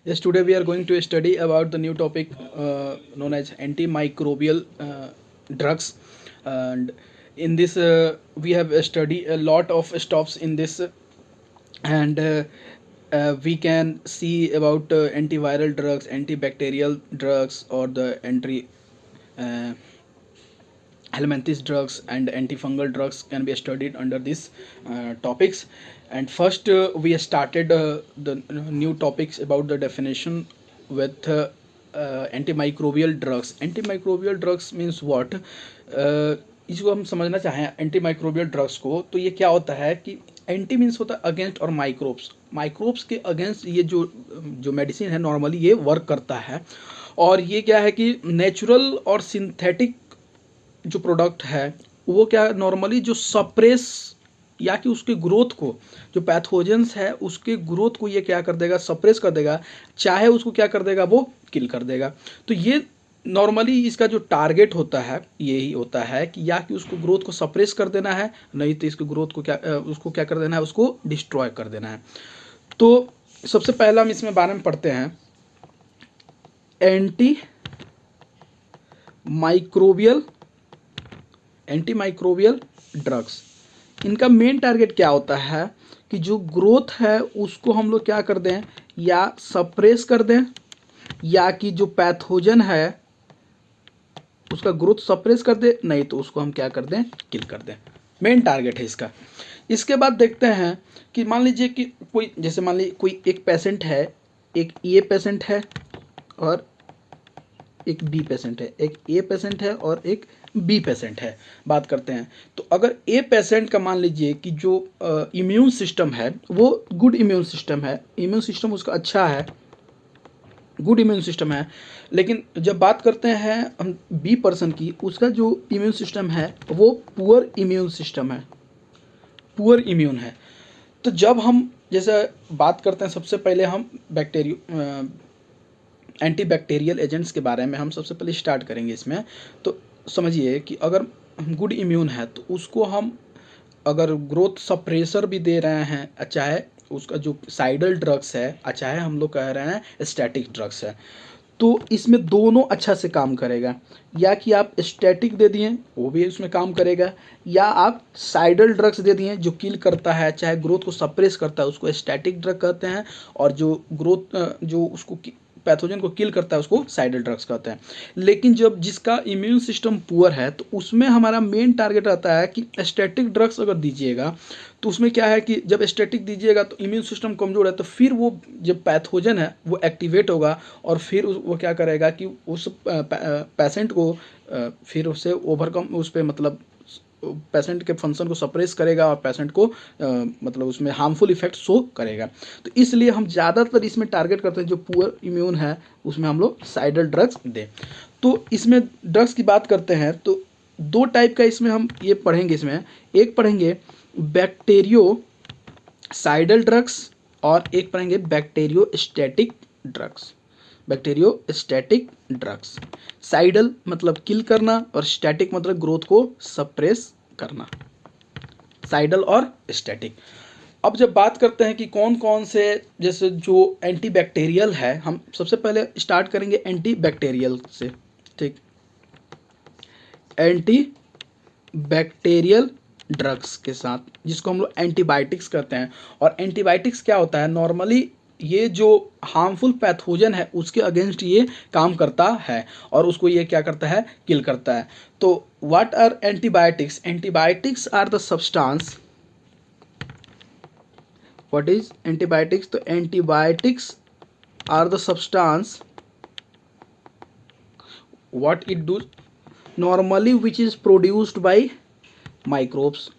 Yes, today we are going to study about the new topic known as antimicrobial drugs, and in this we have studied a lot of stuffs in this, and we can see about antiviral drugs, antibacterial drugs, or the uh, helminthes drugs and antifungal drugs can be studied under these topics. And first we started the new topics about the definition with antimicrobial drugs. Antimicrobial drugs means what? इसको हम समझना चाहें antimicrobial drugs को, तो ये क्या होता है कि एंटी मीन्स होता है अगेंस्ट, और माइक्रोब्स के अगेंस्ट ये जो जो मेडिसिन है नॉर्मली ये वर्क करता है। और ये क्या है कि नेचुरल और सिंथेटिक जो प्रोडक्ट है वो क्या नॉर्मली जो सप्रेस या कि उसके ग्रोथ को, जो पैथोजेंस है उसके ग्रोथ को ये क्या कर देगा, सप्रेस कर देगा, चाहे उसको क्या कर देगा, वो किल कर देगा। तो ये नॉर्मली इसका जो टारगेट होता है यही होता है कि या कि उसको ग्रोथ को सप्रेस कर देना है, नहीं तो इसको ग्रोथ को उसको क्या कर देना है, उसको डिस्ट्रॉय कर देना है। तो सबसे पहला हम इसमें बारे में पढ़ते हैं एंटीमाइक्रोबियल ड्रग्स। इनका मेन टारगेट क्या होता है कि जो ग्रोथ है उसको हम लोग क्या कर दें, या सप्रेस कर दें, या कि जो पैथोजन है उसका ग्रोथ सप्रेस कर दे, नहीं तो उसको हम क्या कर दें, किल कर दें। मेन टारगेट है इसका। इसके बाद देखते हैं कि मान लीजिए कि कोई, जैसे मान लीजिए कोई एक पेशेंट है, एक ए पेशेंट है और एक बी पेशेंट है, एक ए पेशेंट है और एक बी पेशेंट है। बात करते हैं तो अगर ए पेशेंट का मान लीजिए कि जो इम्यून सिस्टम है वो गुड इम्यून सिस्टम है, इम्यून सिस्टम उसका अच्छा है, गुड इम्यून सिस्टम है, लेकिन जब बात करते हैं हम बी पर्सन की, उसका जो इम्यून सिस्टम है वो पुअर इम्यून सिस्टम है, पुअर इम्यून है। तो जब हम जैसे बात करते हैं, सबसे पहले हम एंटीबैक्टीरियल एजेंट्स के बारे में हम सबसे पहले स्टार्ट करेंगे इसमें। तो समझिए कि अगर गुड इम्यून है तो उसको हम अगर ग्रोथ सप्रेसर भी दे रहे हैं, चाहे उसका जो साइडल ड्रग्स है, चाहे हम लोग कह रहे हैं स्टैटिक ड्रग्स है, तो इसमें दोनों अच्छा से काम करेगा। या कि आप स्टैटिक दे दिए वो भी उसमें काम करेगा, या आप साइडल ड्रग्स दे दिए जो किल करता है, चाहे ग्रोथ को सप्रेस करता है, उसको स्टैटिक ड्रग कहते हैं, और जो ग्रोथ जो उसको पैथोजन को किल करता है उसको साइडल ड्रग्स कहते हैं। लेकिन जब जिसका इम्यून सिस्टम पुअर है तो उसमें हमारा मेन टारगेट रहता है कि स्टैटिक ड्रग्स अगर दीजिएगा तो उसमें क्या है कि जब स्टैटिक दीजिएगा तो इम्यून सिस्टम कमज़ोर है, तो फिर वो जब पैथोजन है वो एक्टिवेट होगा, और फिर वो क्या करेगा कि उस पेशेंट को फिर उससे ओवरकम, उस पर मतलब पेशेंट के फंक्शन को सप्रेस करेगा और पेशेंट को मतलब उसमें हार्मफुल इफेक्ट शो करेगा। तो इसलिए हम ज़्यादातर इसमें टारगेट करते हैं जो पुअर इम्यून है उसमें हम लोग साइडल ड्रग्स दें। तो इसमें ड्रग्स की बात करते हैं तो दो टाइप का इसमें हम ये पढ़ेंगे। इसमें एक पढ़ेंगे बैक्टीरियो साइडल ड्रग्स और एक पढ़ेंगे bacteriostatic drugs. Bacteriostatic drugs, cidal मतलब किल करना और स्टैटिक मतलब ग्रोथ को सप्रेस करना, साइडल और स्टैटिक। अब जब बात करते हैं कि कौन कौन से, जैसे जो एंटीबैक्टीरियल है, हम सबसे पहले स्टार्ट करेंगे एंटीबैक्टीरियल से। ठीक, एंटी बैक्टीरियल ड्रग्स के साथ, जिसको हम लोग एंटीबायोटिक्स कहते हैं। और एंटीबायोटिक्स क्या होता है, नॉर्मली ये जो हार्मफुल पैथोजन है उसके अगेंस्ट ये काम करता है और उसको ये क्या करता है, किल करता है। तो what are antibiotics? Antibiotics are the substance. What is antibiotics? तो antibiotics are the substance what it do normally which is produced by microbes.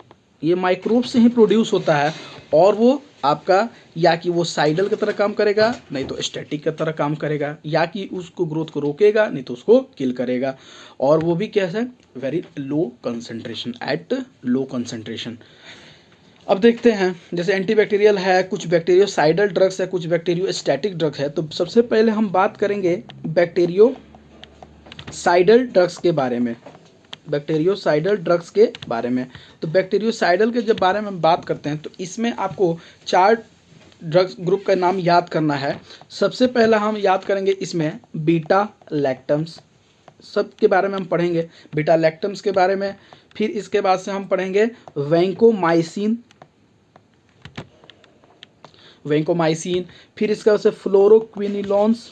ये माइक्रोब्स से ही प्रोड्यूस होता है, और वो आपका या कि वो साइडल की तरह काम करेगा, नहीं तो स्टैटिक की तरह काम करेगा, या कि उसको ग्रोथ को रोकेगा, नहीं तो उसको किल करेगा। और वो भी कैसे, very low concentration, at low concentration. अब देखते हैं, जैसे एंटीबैक्टीरियल है, कुछ बैक्टीरियोसाइडल ड्रग्स है, कुछ बैक्टीरियोस्टैटिक ड्रग्स है। तो सबसे पहले हम बात करेंगे बैक्टीरियोसाइडल ड्रग्स के बारे में, बैक्टीरियोसाइडल ड्रग्स के बारे में। तो बैक्टीरियोसाइडल के जब बारे में बात करते हैं तो इसमें आपको चार ड्रग्स ग्रुप का नाम याद करना है, सबसे पहला हम याद करेंगे इसमें बीटा लैक्टम्स, सब के बारे में हम पढ़ेंगे, बीटा लैक्टम्स के बारे में। फिर इसके बाद से हम पढ़ेंगे वैंकोमाइसिन, वैंकोमाइसिन। फिर इसके बाद से फ्लोरोक्विनिलॉन्स,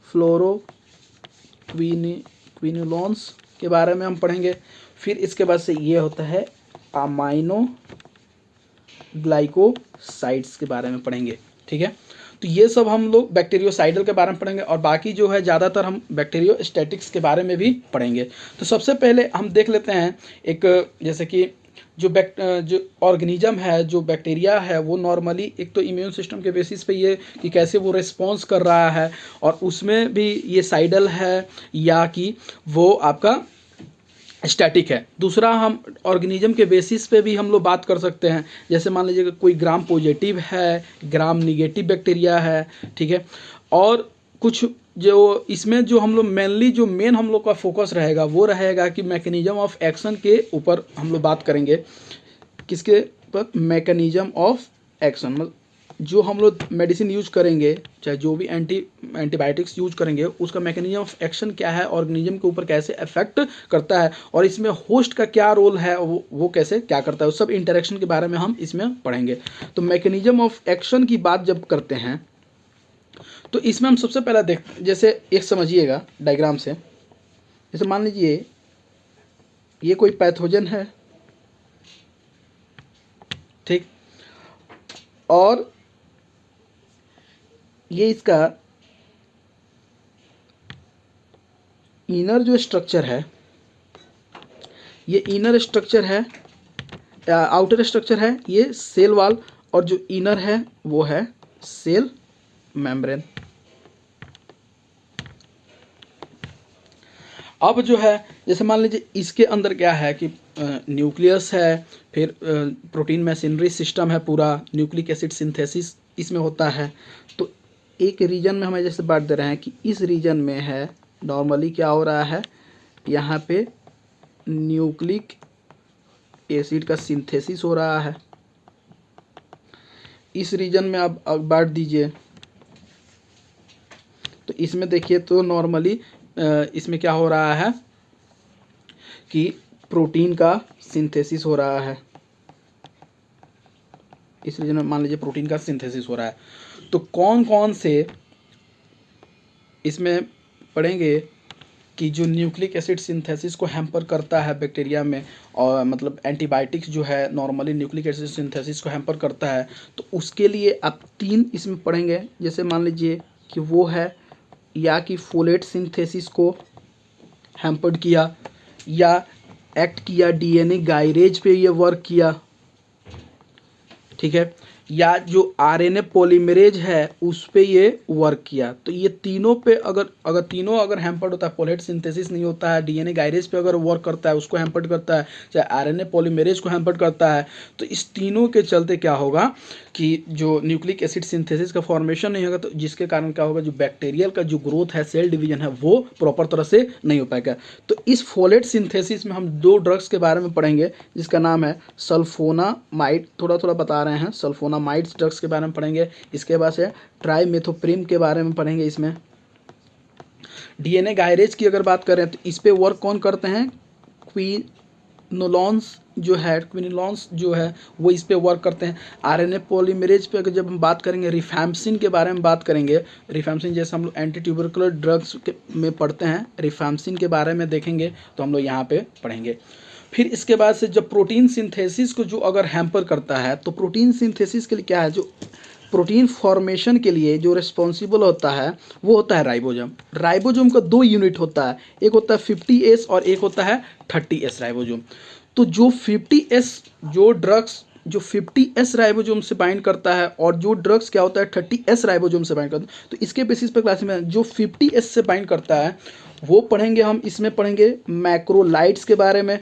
फ्लोरोक्विनिलॉन्स के बारे में हम पढ़ेंगे। फिर इसके बाद से ये होता है अमाइनो ग्लाइकोसाइड्स के बारे में पढ़ेंगे, ठीक है। तो ये सब हम लोग बैक्टीरियोसाइडल के बारे में पढ़ेंगे, और बाकी जो है ज़्यादातर हम बैक्टीरियोस्टैटिक्स के बारे में भी पढ़ेंगे। तो सबसे पहले हम देख लेते हैं एक, जैसे कि जो ऑर्गेनिज्म है, जो बैक्टीरिया है, वो नॉर्मली एक तो इम्यून सिस्टम के बेसिस पे ये कि कैसे वो रिस्पॉन्स कर रहा है, और उसमें भी ये साइडल है या कि वो आपका स्टैटिक है। दूसरा, हम ऑर्गेनिज्म के बेसिस पे भी हम लोग बात कर सकते हैं, जैसे मान लीजिए कि कोई ग्राम पॉजिटिव है, ग्राम निगेटिव बैक्टीरिया है, ठीक है। और कुछ जो इसमें जो हम लोग मेनली जो मेन हम लोग का फोकस रहेगा वो रहेगा कि मैकेनिज्म ऑफ एक्शन के ऊपर हम लोग बात करेंगे। किसके पर? मैकेनिज्म ऑफ एक्शन, मतलब जो हम लोग मेडिसिन यूज करेंगे, चाहे जो भी एंटीबायोटिक्स यूज करेंगे, उसका मैकेनिज्म ऑफ एक्शन क्या है, ऑर्गेनिज्म के ऊपर कैसे अफेक्ट करता है, और इसमें होस्ट का क्या रोल है, वो कैसे क्या करता है, उस सब इंटरेक्शन के बारे में हम इसमें पढ़ेंगे। तो मैकेनिज्म ऑफ एक्शन की बात जब करते हैं तो इसमें हम सबसे पहला जैसे एक समझिएगा डायग्राम से, जैसे मान लीजिए ये कोई पैथोजन है, ठीक, और ये इसका इनर जो स्ट्रक्चर है, ये इनर स्ट्रक्चर है, आउटर स्ट्रक्चर है ये सेल वॉल, और जो इनर है वो है सेल मेम्ब्रेन। अब जो है जैसे मान लीजिए इसके अंदर क्या है कि न्यूक्लियस है, फिर प्रोटीन मशीनरी सिस्टम है, पूरा न्यूक्लिक एसिड सिंथेसिस इसमें होता है। तो एक रीजन में हमें जैसे बात दे रहे हैं कि इस रीजन में है, नॉर्मली क्या हो रहा है, यहाँ पे न्यूक्लिक एसिड का सिंथेसिस हो रहा है। इस रीजन में आप बांट दीजिए, तो इसमें देखिए तो नॉर्मली इसमें क्या हो रहा है कि प्रोटीन का सिंथेसिस हो रहा है। इस रीजन में मान लीजिए प्रोटीन का सिंथेसिस हो रहा है। तो कौन कौन से इसमें पढ़ेंगे कि जो न्यूक्लिक एसिड सिंथेसिस को हैम्पर करता है बैक्टीरिया में, और मतलब एंटीबायोटिक्स जो है नॉर्मली न्यूक्लिक एसिड सिंथेसिस को हैम्पर करता है, तो उसके लिए आप 3 इसमें पढ़ेंगे। जैसे मान लीजिए कि वो है या कि फोलेट सिंथेसिस को हैम्पर्ड किया, या एक्ट किया डीएनए गायरेज पे ये वर्क किया, ठीक है, या जो आरएनए पॉलीमरेज है उस पे ये वर्क किया। तो ये तीनों पे अगर तीनों अगर हैम्पर्ड होता है, फोलेट सिंथेसिस नहीं होता है, डीएनए गायरेज पे अगर वर्क करता है उसको हैम्पर्ड करता है, चाहे आरएनए पॉलीमरेज को हैम्पर्ड करता है, तो इस तीनों के चलते क्या होगा कि जो न्यूक्लिक एसिड सिंथेसिस का फॉर्मेशन नहीं होगा, तो जिसके कारण क्या होगा, जो बैक्टीरियल का जो ग्रोथ है, सेल डिवीजन है, वो प्रॉपर तरह से नहीं हो पाएगा। तो इस फोलेट सिंथेसिस में हम 2 ड्रग्स के बारे में पढ़ेंगे, जिसका नाम है सल्फोनामाइड, थोड़ा थोड़ा बता रहे हैं, सल्फोनामाइड्स ड्रग्स के बारे में पढ़ेंगे। इसके बाद से ट्राइमेथोप्रिम के बारे में पढ़ेंगे। इसमें डीएनए गायरेज की अगर बात करें तो इस पे वर्क कौन करते हैं, क्विनोलॉन्स जो है वो इस पे वर्क करते हैं। आरएनए पॉलीमरेज पे अगर जब हम बात करेंगे, रिफैम्सिन के बारे में बात करेंगे, रिफैम्सिन जैसे हम लोग एंटी ट्यूबरकुलर ड्रग्स में पढ़ते हैं, रिफैम्सिन के बारे में देखेंगे तो हम लोग यहाँ पे पढ़ेंगे। फिर इसके बाद से जब प्रोटीन सिंथेसिस को जो अगर हैम्पर करता है, तो प्रोटीन सिंथेसिस के लिए क्या है, जो प्रोटीन फॉर्मेशन के लिए जो रिस्पॉन्सिबल होता है वो होता है राइबोसोम। राइबोसोम का 2 यूनिट होता है, एक होता है 50S और एक होता है 30S राइबोसोम। तो जो 50S जो ड्रग्स जो 50S राइबोसोम से बाइंड करता है, और जो ड्रग्स क्या होता है 30S राइबोसोम से बाइंड करता है, तो इसके बेसिस पर क्लास में जो 50S से बाइंड करता है वो पढ़ेंगे हम। इसमें पढ़ेंगे मैक्रोलाइड्स के बारे में,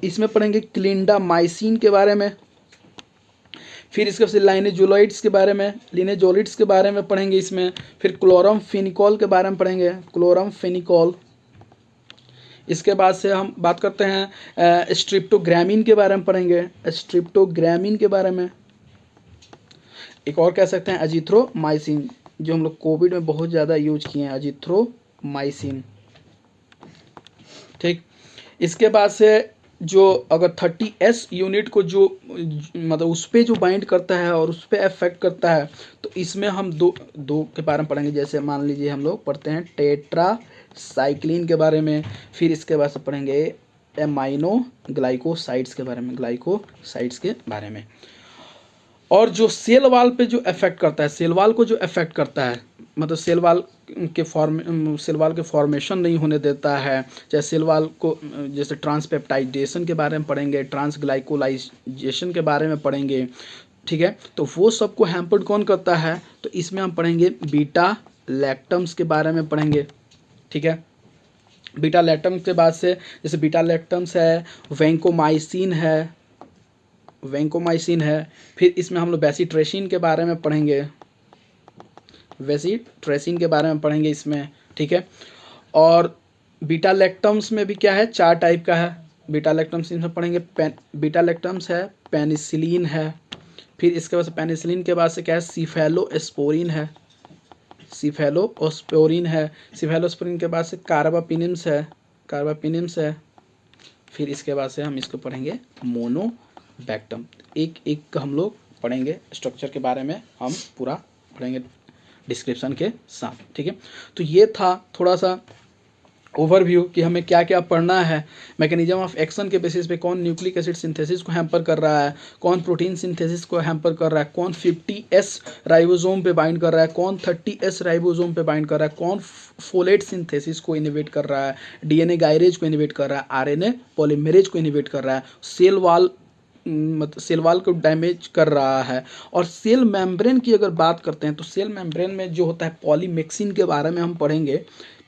इसमें पढ़ेंगे क्लिंडामाइसिन के बारे में, फिर इसके बाद लाइनेजोलाइड्स के बारे में, लिनेजोलिड्स के बारे में पढ़ेंगे इसमें, फिर क्लोरमफेनिकोल के बारे में पढ़ेंगे, क्लोरमफेनिकोल। इसके बाद से हम बात करते हैं स्ट्रिप्टोग्रामिन के बारे में पढ़ेंगे, स्ट्रिप्टोग्रामिन के बारे में। एक और कह सकते हैं अजिथ्रोमाइसिन, जो हम लोग कोविड में बहुत ज़्यादा यूज किए हैं, अजिथ्रोमाइसिन। ठीक, इसके बाद से जो अगर 30S यूनिट को जो मतलब उस पर जो बाइंड करता है और उस पर अफेक्ट करता है, तो इसमें हम दो के बारे में पढ़ेंगे। जैसे मान लीजिए हम लोग पढ़ते हैं टेट्रासाइक्लिन के बारे में, फिर इसके बाद से पढ़ेंगे एमाइनो ग्लाइकोसाइड्स के बारे में, ग्लाइकोसाइड्स के बारे में। और जो सेल वाल पे जो अफेक्ट करता है, सेल वाल को जो अफेक्ट करता है, मतलब सेल वाल के फॉर्मेशन नहीं होने देता है, चाहे सेल वाल को, जैसे ट्रांसपेप्टाइडेशन के बारे में पढ़ेंगे, ट्रांसग्लाइकोलाइजेशन के बारे में पढ़ेंगे। ठीक है, तो वो सबको हैम्पर्ड कौन करता है, तो इसमें हम पढ़ेंगे बीटा लैक्टम्स के बारे में पढ़ेंगे। ठीक है, बीटा लैक्टम्स के बाद से जैसे बीटा लैक्टम्स है, वैंकोमाइसिन है, फिर इसमें हम लोग बेसिट्रेसिन के बारे में पढ़ेंगे, बेसिट्रेसिन के बारे में पढ़ेंगे इसमें। ठीक है, और बीटा लैक्टम्स में भी क्या है, 4 टाइप का है बीटा लैक्टम्स, इसमें पढ़ेंगे बीटा लैक्टम्स है, पेनिसिलिन है, फिर इसके बाद से पेनिसिलिन के बाद से क्या है, सिफेलोस्पोरिन है, सिफेलोस्पोरिन के बाद से कार्बापिनिम्स है, फिर इसके बाद से हम इसको पढ़ेंगे मोनोबैक्टम। एक एक का हम लोग पढ़ेंगे, स्ट्रक्चर के बारे में हम पूरा पढ़ेंगे डिस्क्रिप्शन के साथ। ठीक है, तो ये था थोड़ा सा ओवरव्यू कि हमें क्या क्या पढ़ना है। मैकेनिज्म ऑफ एक्शन के बेसिस पे कौन न्यूक्लिक एसिड सिंथेसिस को हैम्पर कर रहा है, कौन प्रोटीन सिंथेसिस को हैम्पर कर रहा है, कौन 50S राइबोसोम पे बाइंड कर रहा है, कौन 30S राइबोसोम पे बाइंड कर रहा है, कौन फोलेट सिंथेसिस को इनिवेट कर रहा है, DNA गायरेज को इनिवेट कर रहा है, RNA पॉलीमरेज को इनिवेट कर रहा है, सेल वाल को डैमेज कर रहा है। और सेल मेम्ब्रेन की अगर बात करते हैं तो सेल मेम्ब्रेन में जो होता है पॉलीमिक्सिन के बारे में हम पढ़ेंगे,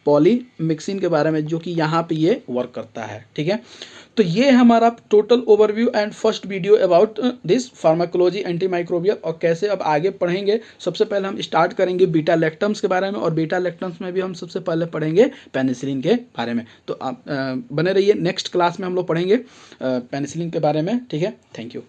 पॉलीमिक्सिन के बारे में, जो कि यहाँ पे ये वर्क करता है। ठीक है, तो ये हमारा total overview and first video about this pharmacology antimicrobial. और कैसे अब आगे पढ़ेंगे, सबसे पहले हम स्टार्ट करेंगे बीटा लैक्टम्स के बारे में, और बीटा लैक्टम्स में भी हम सबसे पहले पढ़ेंगे पेनिसिलिन के बारे में। तो आप बने रहिए, नेक्स्ट क्लास में हम लोग पढ़ेंगे पेनिसिलिन के बारे में। ठीक है, थैंक यू।